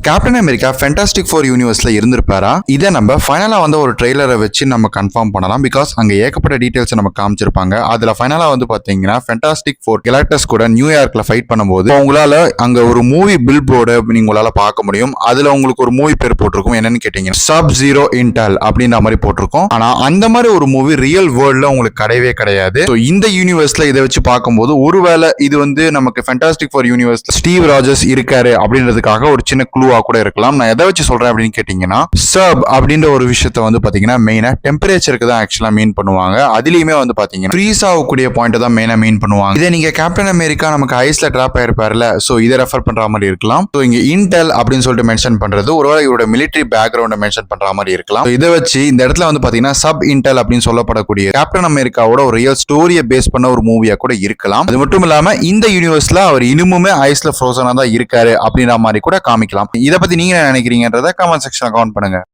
Captain America fantastic four யூனிவர்ஸ்ல இருந்திருப்பாரா? இதை நம்ம ஃபைனலா வந்து ஒரு ட்ரெய்லரை வச்சு நம்ம கன்ஃபார்ம் பண்ணலாம். பிகாஸ் அங்க ஏகப்பட்ட டீடைல்ஸ் நம்ம காமிச்சிருப்பாங்க. அதுல ஃபைனலா வந்து பாத்தீங்கன்னா ஃபேண்டாஸ்டிக் ஃபோர் கெலாக்டஸ் கூட நியூயார்க்ல ஃபைட் பண்ணும்போது உங்களால அங்க ஒரு மூவி பில் போர்டு உங்களால பார்க்க முடியும். அதுல உங்களுக்கு ஒரு மூவி பேர் போட்டிருக்கும். என்னன்னு கேட்டீங்கன்னா சப் ஜீரோ இன்டெல் அப்படின்ற மாதிரி போட்டிருக்கும். ஆனா அந்த மாதிரி ஒரு மூவி ரியல் வேர்ல்ட்ல உங்களுக்கு கிடையவே கிடையாது. இந்த யூனிவர்ஸ்ல இதை வச்சு பார்க்கும்போது ஒருவேளை இது வந்து நமக்கு fantastic four universe Steve Rogers இருக்காரு அப்படின்றதுக்காக ஒரு சின்ன க்ளூவா கூட இருக்கலாம். நான் எதை வச்சு சொல்றேன் அப்படின்னு கேட்டீங்கன்னா சப் அப்படின்ற ஒரு விஷயத்த வந்து பாத்தீங்கன்னா மெயினா டெம்பரேச்சருக்கு தான் ஆக்சுவலா மீன் பண்ணுவாங்க. அதுலயுமே வந்து பாத்தீங்கன்னா ஃப்ரீஸ் ஆகக்கூடிய பாயிண்ட் தான் மெயினா மீன் பண்ணுவாங்க. இதை நீங்க கேப்டன் அமெரிக்கா நமக்கு ஐஸ்ல டிராப் ஆயிருப்பாருல, சோ இதை ரெஃபர் பண்ற மாதிரி இருக்கலாம். சோ இங்க இன்டெல் அப்படின்னு சொல்லிட்டு மென்ஷன் பண்றது ஒருவேளை இவரோட மிலிட்டரி பேக்ரவுண்டை மென்ஷன் பண்ற மாதிரி இருக்கலாம். இதை வச்சு இந்த இடத்துல வந்து பாத்தீங்கன்னா சப் இன்டெல் அப்படின்னு சொல்லப்படக்கூடிய கேப்டன் அமெரிக்காவோட ஒரு ரியல் ஸ்டோரியை பேஸ் பண்ண ஒரு மூவியா கூட இருக்கலாம். அது மட்டும் இல்லாம இந்த யூனிவர்ஸ்ல அவர் இன்னுமுமே ஐஸ்ல ஃப்ரோசனா தான் இருக்காரு அப்படின்ற மாதிரி கூட காமிக்கலாம். இதை பத்தி நீங்க என்ன நினைக்கிறீங்கன்றத கமெண்ட் செக்ஷன்ல கமெண்ட் பண்ணுங்க.